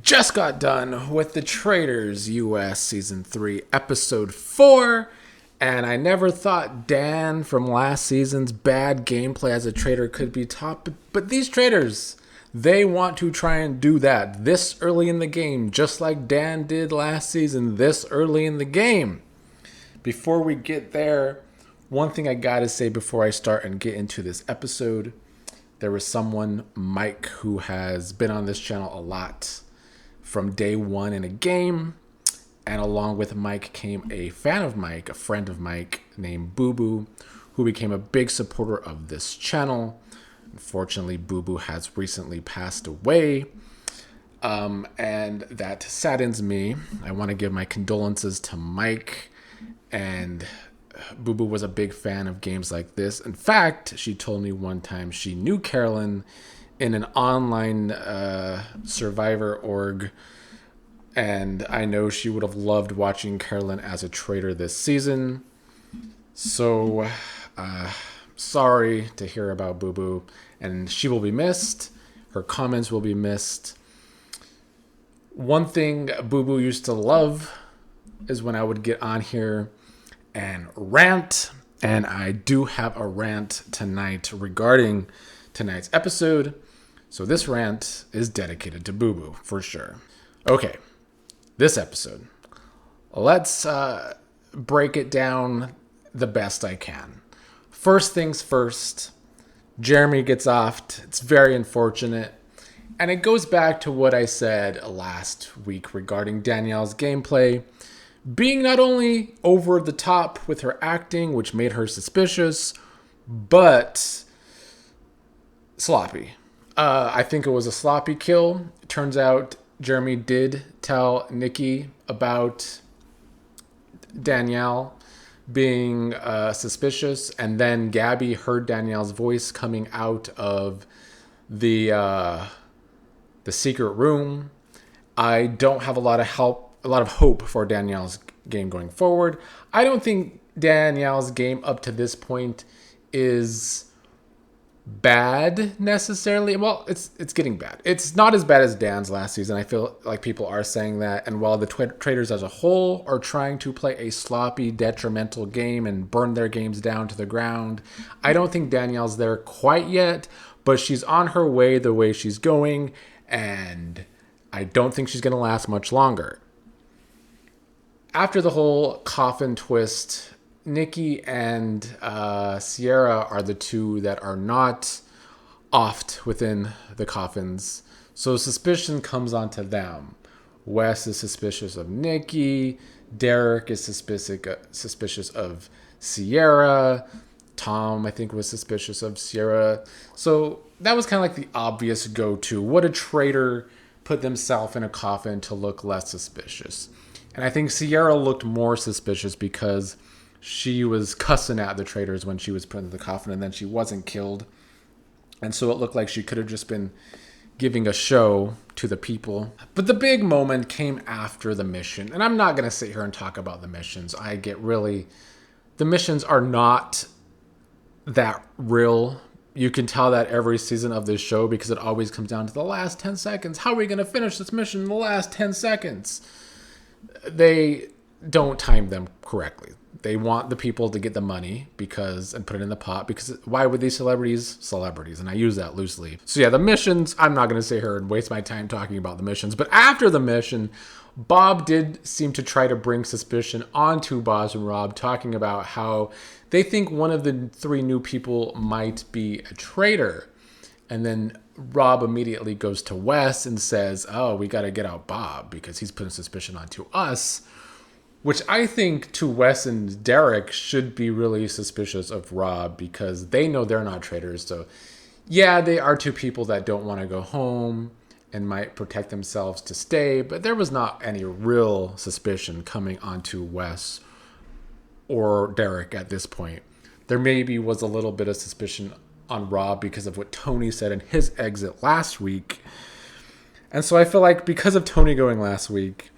Just got done with the Traitors US Season 3, Episode 4, and I never thought Dan from last season's bad gameplay as a traitor could be top, but these traitors, they want to try and do that this early in the game, just like Dan did last season this early in the game. Before we get there, one thing I gotta say before I start and get into this episode, there was someone, Mike, who has been on this channel a lot from day one in a game. And along with Mike came a fan of Mike, a friend of Mike named Boo Boo, who became a big supporter of this channel. Unfortunately, Boo Boo has recently passed away. And that saddens me. I want to give my condolences to Mike. And Boo Boo was a big fan of games like this. In fact, she told me one time she knew Carolyn in an online survivor org, and I know she would have loved watching Carolyn as a traitor this season. So, sorry to hear about Boo Boo, and she will be missed. Her comments will be missed. One thing Boo Boo used to love is when I would get on here and rant, and I do have a rant tonight regarding tonight's episode. So this rant is dedicated to Boo Boo for sure. Okay, this episode. Let's break it down the best I can. First things first, Jeremy gets offed. It's very unfortunate. And it goes back to what I said last week regarding Danielle's gameplay being not only over the top with her acting, which made her suspicious, but sloppy. I think it was a sloppy kill. It turns out Jeremy did tell Nikki about Danielle being suspicious, and then Gabby heard Danielle's voice coming out of the secret room. I don't have a lot of hope for Danielle's game going forward. I don't think Danielle's game up to this point is bad necessarily. Well, it's getting bad. It's not as bad as Dan's last season. I feel like people are saying that. And while the Traitors as a whole are trying to play a sloppy, detrimental game and burn their games down to the ground, I don't think Danielle's there quite yet. But she's on her way the way she's going. And I don't think she's going to last much longer. After the whole coffin twist, Nikki and Sierra are the two that are not offed within the coffins. So suspicion comes onto them. Wes is suspicious of Nikki. Derek is suspicious of Sierra. Tom, I think, was suspicious of Sierra. So that was kind of like the obvious go-to. Would a traitor put themselves in a coffin to look less suspicious? And I think Sierra looked more suspicious because she was cussing at the traitors when she was put in the coffin, and then she wasn't killed. And so it looked like she could have just been giving a show to the people. But the big moment came after the mission. And I'm not going to sit here and talk about the missions. The missions are not that real. You can tell that every season of this show because it always comes down to the last 10 seconds. How are we going to finish this mission in the last 10 seconds? They don't time them correctly. They want the people to get the money and put it in the pot, because why would these celebrities, and I use that loosely. So yeah, the missions, I'm not going to sit here and waste my time talking about the missions, but after the mission, Bob did seem to try to bring suspicion onto Boz and Rob, talking about how they think one of the three new people might be a traitor. And then Rob immediately goes to Wes and says, oh, we got to get out Bob because he's putting suspicion onto us. Which I think to Wes and Derek should be really suspicious of Rob because they know they're not traitors. So yeah, they are two people that don't want to go home and might protect themselves to stay. But there was not any real suspicion coming onto Wes or Derek at this point. There maybe was a little bit of suspicion on Rob because of what Tony said in his exit last week. And so I feel like because of Tony going last week,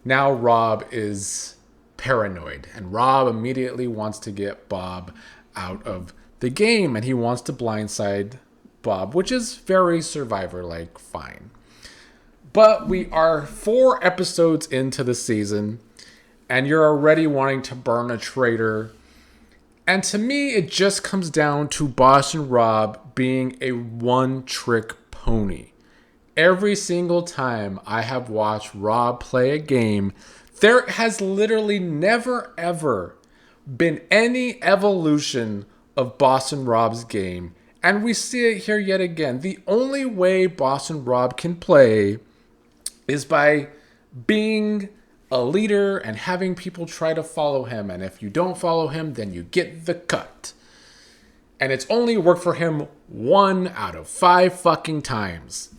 now Rob is paranoid, and Rob immediately wants to get Bob out of the game, and he wants to blindside Bob, which is very Survivor-like fine. But we are 4 episodes into the season, and you're already wanting to burn a traitor. And to me, it just comes down to Boss and Rob being a one-trick pony. Every single time I have watched Rob play a game, there has literally never, ever been any evolution of Boss and Rob's game. And we see it here yet again. The only way Boss and Rob can play is by being a leader and having people try to follow him. And if you don't follow him, then you get the cut. And it's only worked for him 1 out of 5 fucking times.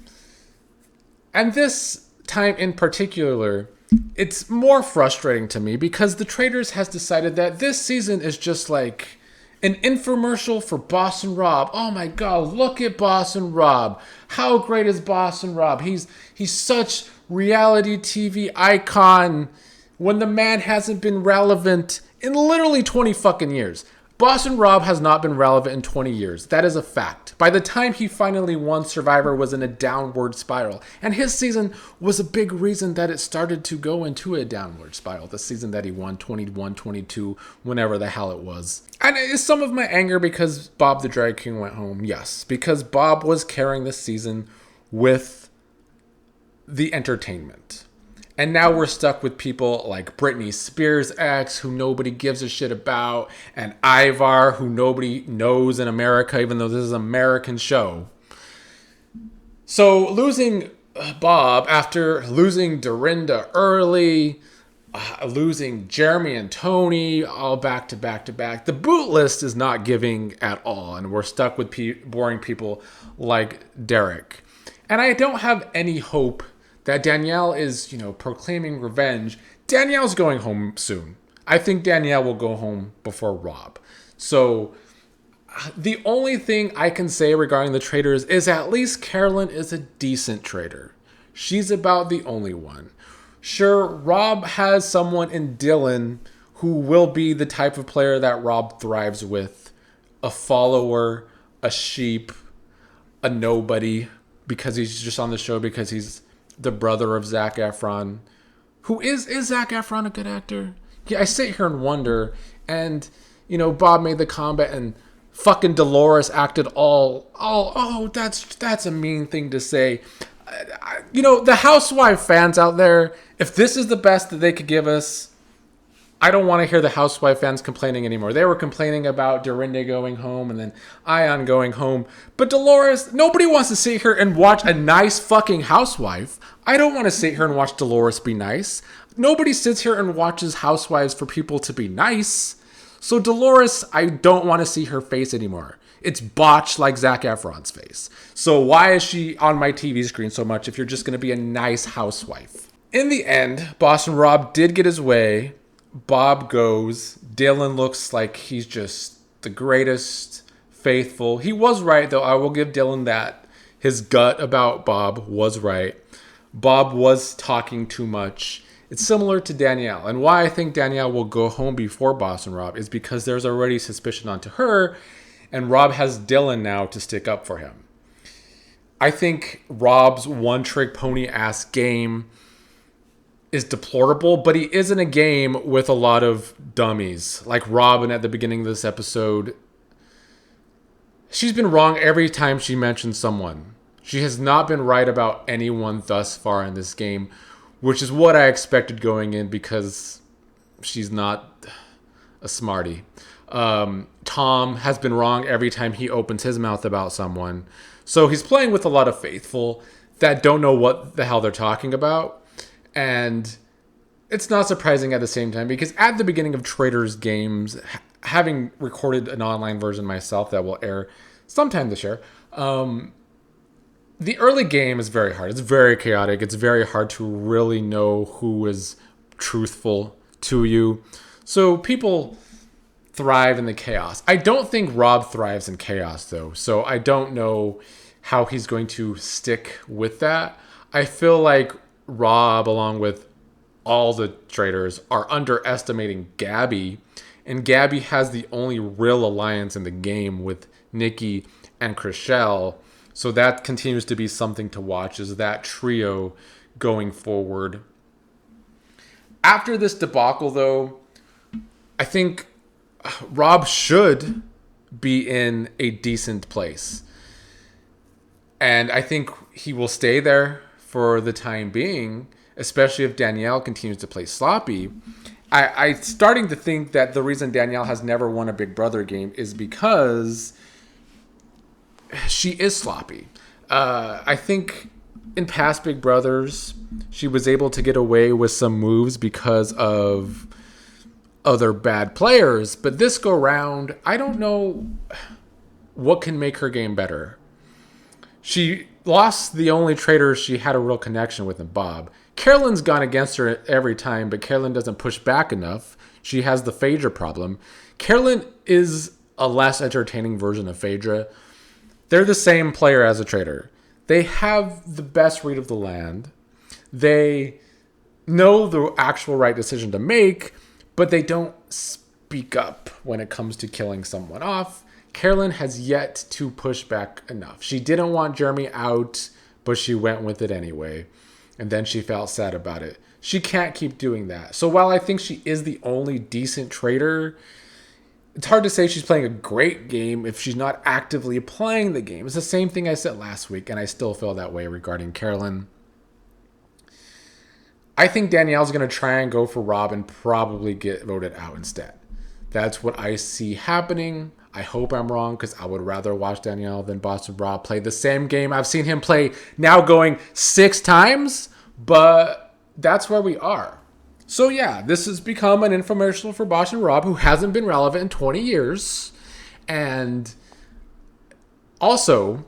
And this time in particular, it's more frustrating to me because the Traitors has decided that this season is just like an infomercial for Boss and Rob. Oh my god, look at Boss and Rob. How great is Boss and Rob? He's such reality TV icon when the man hasn't been relevant in literally 20 fucking years. Boss and Rob has not been relevant in 20 years. That is a fact. By the time he finally won, Survivor was in a downward spiral. And his season was a big reason that it started to go into a downward spiral. The season that he won, 21, 22, whenever the hell it was. And is some of my anger because Bob the Drag King went home? Yes. Because Bob was carrying the season with the entertainment. And now we're stuck with people like Britney Spears' ex, who nobody gives a shit about, and Ivar, who nobody knows in America, even though this is an American show. So losing Bob after losing Dorinda early, losing Jeremy and Tony all back to back to back, the boot list is not giving at all, and we're stuck with boring people like Derek. And I don't have any hope that Danielle is, proclaiming revenge. Danielle's going home soon. I think Danielle will go home before Rob. So the only thing I can say regarding the Traitors is at least Carolyn is a decent traitor. She's about the only one. Sure, Rob has someone in Dylan who will be the type of player that Rob thrives with. A follower, a sheep, a nobody, because he's just on the show because he's the brother of Zac Efron. Who is Zac Efron a good actor? Yeah, I sit here and wonder. And, Bob made the comment and fucking Dolores acted that's a mean thing to say. The Housewife fans out there, if this is the best that they could give us, I don't want to hear the Housewife fans complaining anymore. They were complaining about Dorinda going home and then Ion going home. But Dolores, nobody wants to sit here and watch a nice fucking housewife. I don't want to sit here and watch Dolores be nice. Nobody sits here and watches Housewives for people to be nice. So Dolores, I don't want to see her face anymore. It's botched like Zac Efron's face. So why is she on my TV screen so much if you're just going to be a nice housewife? In the end, Boss and Rob did get his way. Bob goes. Dylan looks like he's just the greatest, faithful. He was right, though. I will give Dylan that. His gut about Bob was right. Bob was talking too much. It's similar to Danielle. And why I think Danielle will go home before Boss and Rob is because there's already suspicion onto her, and Rob has Dylan now to stick up for him. I think Rob's one-trick pony-ass game is deplorable, but he is in a game with a lot of dummies. Like Robin at the beginning of this episode. She's been wrong every time she mentions someone. She has not been right about anyone thus far in this game, which is what I expected going in because she's not a smarty. Tom has been wrong every time he opens his mouth about someone. So he's playing with a lot of faithful that don't know what the hell they're talking about. And it's not surprising at the same time because at the beginning of Traitors games, having recorded an online version myself that will air sometime this year, the early game is very hard. It's very chaotic. It's very hard to really know who is truthful to you. So people thrive in the chaos. I don't think Rob thrives in chaos, though. So I don't know how he's going to stick with that. I feel like Rob, along with all the Traitors, are underestimating Gabby. And Gabby has the only real alliance in the game with Nikki and Chriselle. So that continues to be something to watch, as that trio going forward. After this debacle, though, I think Rob should be in a decent place. And I think he will stay there for the time being, especially if Danielle continues to play sloppy. I'm starting to think that the reason Danielle has never won a Big Brother game is because she is sloppy. I think in past Big Brothers, she was able to get away with some moves because of other bad players. But this go round, I don't know what can make her game better. She lost the only traitor she had a real connection with in Bob. Carolyn's gone against her every time, but Carolyn doesn't push back enough. She has the Phaedra problem. Carolyn is a less entertaining version of Phaedra. They're the same player as a traitor. They have the best read of the land. They know the actual right decision to make, but they don't speak up when it comes to killing someone off. Carolyn has yet to push back enough. She didn't want Jeremy out, but she went with it anyway. And then she felt sad about it. She can't keep doing that. So while I think she is the only decent traitor, it's hard to say she's playing a great game if she's not actively playing the game. It's the same thing I said last week, and I still feel that way regarding Carolyn. I think Danielle's going to try and go for Rob and probably get voted out instead. That's what I see happening. I hope I'm wrong because I would rather watch Danielle than Boston Rob play the same game I've seen him play now going 6 times, but that's where we are. So yeah, this has become an infomercial for Boston Rob, who hasn't been relevant in 20 years. And also,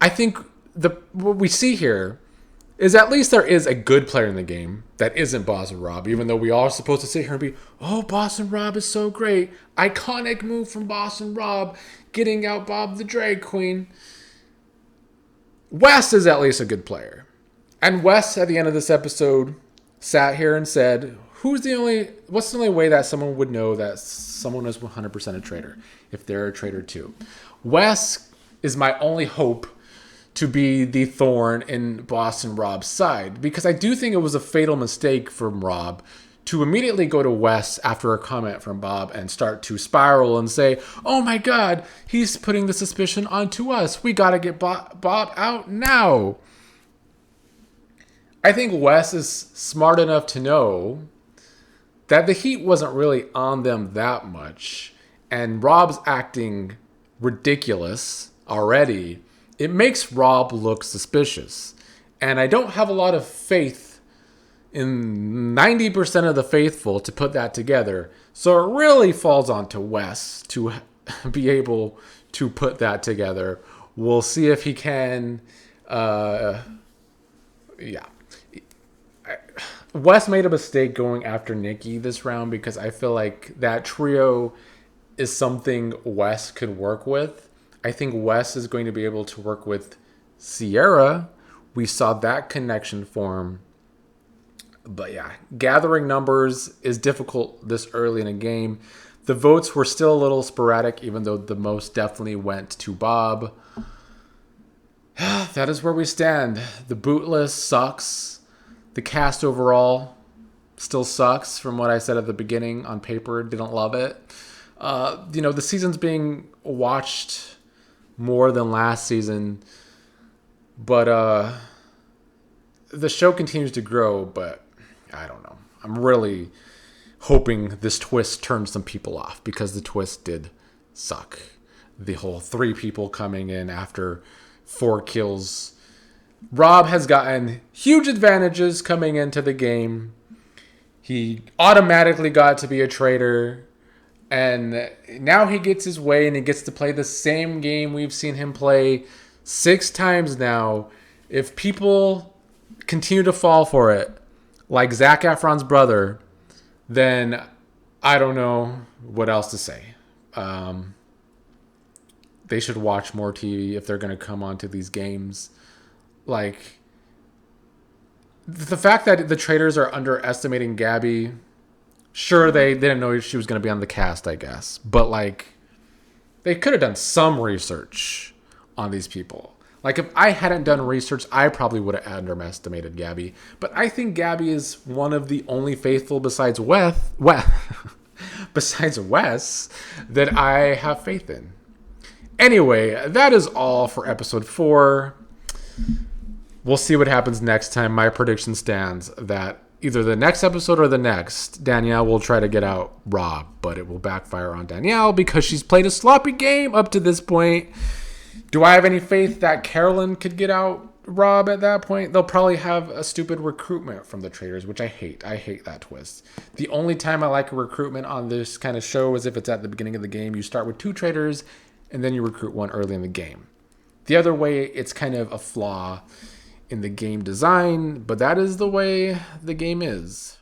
I think what we see here is at least there is a good player in the game that isn't Boston Rob, even though we all are supposed to sit here and be, oh, Boston Rob is so great. Iconic move from Boston Rob, getting out Bob the Drag Queen. Wes is at least a good player. And Wes, at the end of this episode, sat here and said, what's the only way that someone would know that someone is 100% a traitor? If they're a traitor too. Wes is my only hope to be the thorn in Boston Rob's side, because I do think it was a fatal mistake from Rob to immediately go to Wes after a comment from Bob and start to spiral and say, oh my God, he's putting the suspicion onto us. We got to get Bob out now. I think Wes is smart enough to know that the heat wasn't really on them that much, and Rob's acting ridiculous already. It makes Rob look suspicious. And I don't have a lot of faith in 90% of the faithful to put that together. So it really falls onto Wes to be able to put that together. We'll see if he can. Wes made a mistake going after Nikki this round because I feel like that trio is something Wes could work with. I think Wes is going to be able to work with Sierra. We saw that connection form. But yeah, gathering numbers is difficult this early in a game. The votes were still a little sporadic, even though the most definitely went to Bob. That is where we stand. The boot list sucks. The cast overall still sucks from what I said at the beginning. On paper, didn't love it. The season's being watched more than last season, but the show continues to grow, but I don't know. I'm really hoping this twist turns some people off, because the twist did suck. The whole 3 people coming in after 4 kills. Rob has gotten huge advantages coming into the game. He automatically got to be a traitor. And now he gets his way and he gets to play the same game we've seen him play 6 times now. If people continue to fall for it, like Zac Efrons' brother, then I don't know what else to say. They should watch more TV if they're going to come onto these games. Like, the fact that the Traitors are underestimating Gabby... Sure, they didn't know she was going to be on the cast, I guess. But, like, they could have done some research on these people. Like, if I hadn't done research, I probably would have underestimated Gabby. But I think Gabby is one of the only faithful besides besides Wes that I have faith in. Anyway, that is all for episode 4. We'll see what happens next time. My prediction stands that either the next episode or the next, Danielle will try to get out Rob, but it will backfire on Danielle because she's played a sloppy game up to this point. Do I have any faith that Carolyn could get out Rob at that point? They'll probably have a stupid recruitment from the Traitors, which I hate. I hate that twist. The only time I like a recruitment on this kind of show is if it's at the beginning of the game. You start with 2 Traitors, and then you recruit one early in the game. The other way, it's kind of a flaw in the game design, but that is the way the game is.